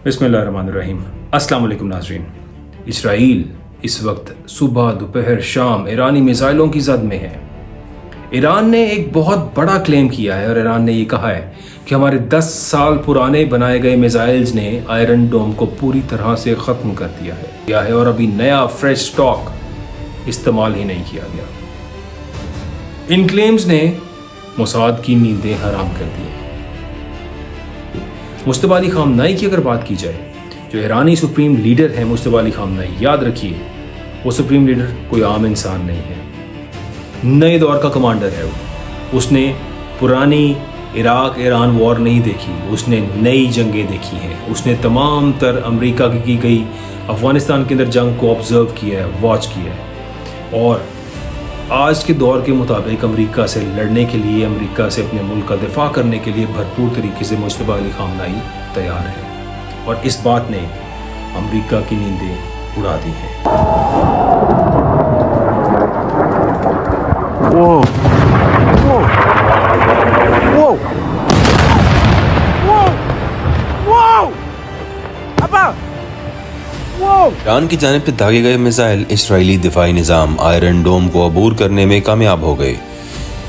बिस्मिल्लाहिर्रहमानिर्रहीम। अस्सलाम वालेकुम नाज़रीन। इसराइल इस वक्त सुबह दोपहर शाम ईरानी मिसाइलों की जद में है। ईरान ने एक बहुत बड़ा क्लेम किया है और ईरान ने ये कहा है कि हमारे 10 साल पुराने बनाए गए मिसाइल्स ने आयरन डोम को पूरी तरह से ख़त्म कर दिया है और अभी नया फ्रेश स्टॉक इस्तेमाल ही नहीं किया गया। इन क्लेम्स ने मोसाद की नींदें हराम कर दी। मुस्तफा अली खामनेई की अगर बात की जाए, जो ईरानी सुप्रीम लीडर है मुस्तफा अली खामनेई, याद रखिए वो सुप्रीम लीडर कोई आम इंसान नहीं है, नए दौर का कमांडर है वो। उसने पुरानी इराक ईरान वॉर नहीं देखी, उसने नई जंगें देखी हैं। उसने तमाम तर अमेरिका की गई अफ़गानिस्तान के अंदर जंग को ऑब्ज़र्व किया है, वॉच किया है और आज के दौर के मुताबिक अमेरिका से लड़ने के लिए, अमेरिका से अपने मुल्क का दिफा करने के लिए भरपूर तरीके से मुस्तफा अली खामनेई तैयार है और इस बात ने अमेरिका की नींदें उड़ा दी हैं। ईरान की जानिब से दागे गए मिसाइल इसराइली दिफाई निज़ाम आयरन डोम को अबूर करने में कामयाब हो गए,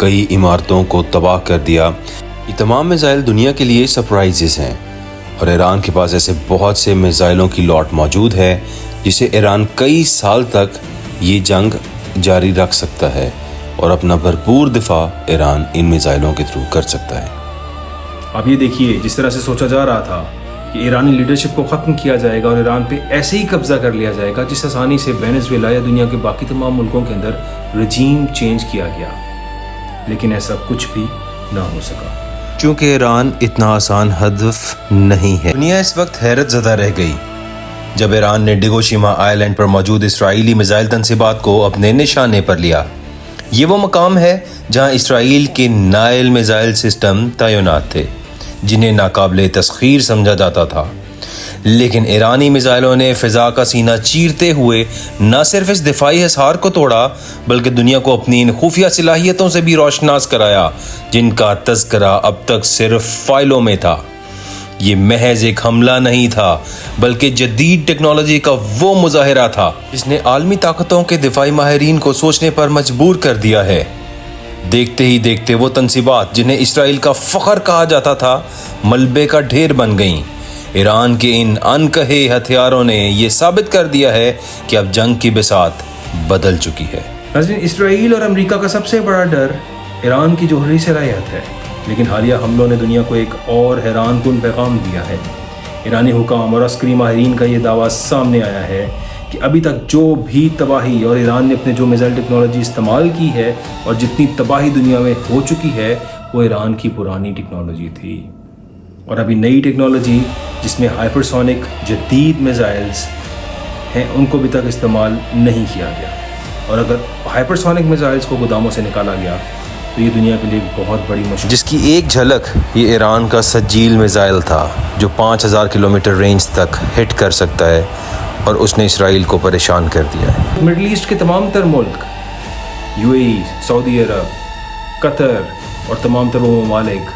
कई इमारतों को तबाह कर दिया। ये तमाम मिसाइल दुनिया के लिए सरप्राइजेस हैं और ईरान के पास ऐसे बहुत से मिसाइलों की लॉट मौजूद है जिसे ईरान कई साल तक ये जंग जारी रख सकता है और अपना भरपूर दिफा ईरान इन मिसाइलों के थ्रू कर सकता है। अब ये देखिए, जिस तरह से सोचा जा रहा था कि ईरानी लीडरशिप को ख़त्म किया जाएगा और ईरान पे ऐसे ही कब्ज़ा कर लिया जाएगा जिस आसानी से वेनेज़ुएला या दुनिया के बाकी तमाम मुल्कों के अंदर रजीम चेंज किया गया, लेकिन ऐसा कुछ भी ना हो सका क्योंकि ईरान इतना आसान हदफ नहीं है। दुनिया इस वक्त हैरत ज़दा रह गई जब ईरान ने डिगोशिमा आइलैंड पर मौजूद इसराइली मिसाइल तनसीबात को अपने निशाने पर लिया। ये वो मकाम है जहाँ इसराइल के नाइल मिसाइल सिस्टम तैनात थे जिन्हें नाकाबिले तस्खीर समझा जाता था, लेकिन ईरानी मिसाइलों ने फ़िज़ा का सीना चीरते हुए न सिर्फ इस दिफाई हिसार को तोड़ा बल्कि दुनिया को अपनी इन खुफिया सलाहियतों से भी रोशनास कराया जिनका तज़किरा अब तक सिर्फ फाइलों में था। ये महज एक हमला नहीं था बल्कि जदीद टेक्नोलॉजी का वो मुजाहिरा था जिसने आलमी ताकतों के दिफाई माहिरीन को सोचने पर मजबूर कर दिया है। देखते ही देखते वो तनसीबात जिन्हें इसराइल का फ़ख्र कहा जाता था मलबे का ढेर बन गईं। ईरान के इन अनकहे हथियारों ने ये साबित कर दिया है कि अब जंग की बिसात बदल चुकी है। इसराइल और अमेरिका का सबसे बड़ा डर ईरान की जोहरी सलाहियत है, लेकिन हालिया हमलों ने दुनिया को एक और हैरान कुन पैगाम दिया है। ईरानी हुकाम और अस्करी माहिरीन का ये दावा सामने आया है कि अभी तक जो भी तबाही और ईरान ने अपने जो मिसाइल टेक्नोलॉजी इस्तेमाल की है और जितनी तबाही दुनिया में हो चुकी है वो ईरान की पुरानी टेक्नोलॉजी थी और अभी नई टेक्नोलॉजी जिसमें हाइपरसोनिक जदीद मिसाइल्स हैं उनको अभी तक इस्तेमाल नहीं किया गया और अगर हाइपरसोनिक मिसाइल्स को गोदामों से निकाला गया तो ये दुनिया के लिए एक बहुत बड़ी मुश्किल, जिसकी एक झलक ये ईरान का सजील मिसाइल था जो 5000 किलोमीटर रेंज तक हिट कर सकता है और उसने इसराइल को परेशान कर दिया है। मिडल ईस्ट के तमाम तर मुल्क, यूएई, सऊदी अरब, कतर और तमाम तर वो ममालिक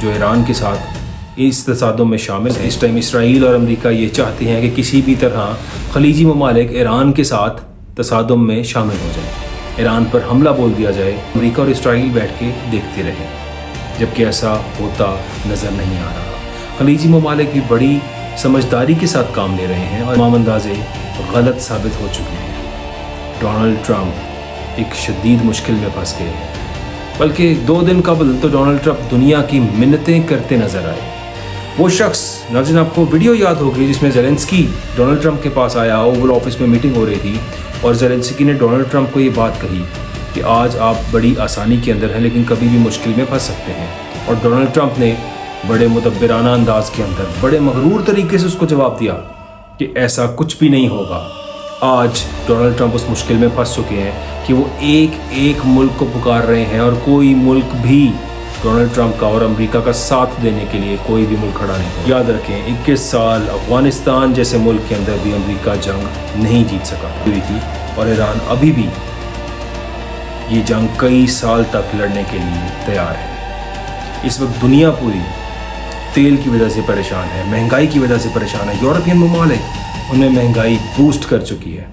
जो ईरान के साथ इस तसादुम में शामिल हैं, इस टाइम इसराइल और अमेरिका ये चाहते हैं कि किसी भी तरह खलीजी ममालिक ईरान के साथ तसादुम में शामिल हो जाए, ईरान पर हमला बोल दिया जाए, अमेरिका और इसराइल बैठ के देखते रहे, जबकि ऐसा होता नज़र नहीं आ रहा। खलीजी ममालिक भी बड़ी समझदारी के साथ काम ले रहे हैं और तमाम अंदाजे गलत साबित हो चुके हैं। डोनाल्ड ट्रंप एक शदीद मुश्किल में फंस गए हैं, बल्कि 2 दिन कबल तो डोनाल्ड ट्रंप दुनिया की मिन्नतें करते नजर आए। वो शख्स, नाज़रीन आपको वीडियो याद होगी जिसमें ज़ेलेंस्की डोनाल्ड ट्रंप के पास आया, ओवल ऑफिस में मीटिंग हो रही थी और ज़ेलेंस्की ने डोनाल्ड ट्रंप को ये बात कही कि आज आप बड़ी आसानी के अंदर हैं लेकिन कभी भी मुश्किल में फंस सकते हैं और डोनाल्ड ट्रंप ने बड़े मुदब्बिराना अंदाज के अंदर बड़े मगरूर तरीके से उसको जवाब दिया कि ऐसा कुछ भी नहीं होगा। आज डोनाल्ड ट्रंप उस मुश्किल में फंस चुके हैं कि वो एक एक मुल्क को पुकार रहे हैं और कोई मुल्क भी डोनाल्ड ट्रंप का और अमेरिका का साथ देने के लिए कोई भी मुल्क खड़ा नहीं। याद रखें, 21 साल अफगानिस्तान जैसे मुल्क के अंदर भी अमेरिका जंग नहीं जीत सका हुई थी और ईरान अभी भी ये जंग कई साल तक लड़ने के लिए तैयार है। इस वक्त दुनिया पूरी تیل کی وجہ سے پریشان ہے, مہنگائی کی وجہ سے پریشان ہے. یورپین ممالک انہیں مہنگائی بوسٹ کر چکی ہے.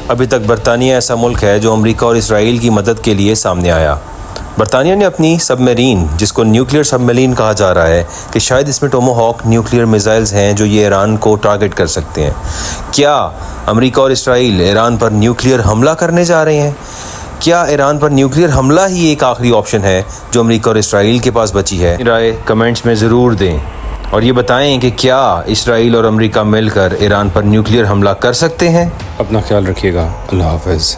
ابھی تک برطانیہ ایسا ملک ہے جو امریکہ اور اسرائیل کی مدد کے لیے سامنے آیا. برطانیہ نے اپنی سب میرین, جس کو نیوکلیئر سب میرین کہا جا رہا ہے, کہ شاید اس میں ٹومو ہاک نیوکلیئر میزائلز ہیں جو یہ ایران کو ٹارگٹ کر سکتے ہیں. کیا امریکہ اور اسرائیل ایران پر نیوکلیئر حملہ کرنے جا رہے ہیں؟ کیا ایران پر نیوکلیئر حملہ ہی ایک آخری آپشن ہے جو امریکہ اور اسرائیل کے پاس بچی ہے؟ رائے کمنٹس میں ضرور دیں اور یہ بتائیں کہ کیا اسرائیل اور امریکہ مل کر ایران پر نیوکلیئر حملہ کر سکتے ہیں؟ اپنا خیال رکھیے گا. اللہ حافظ.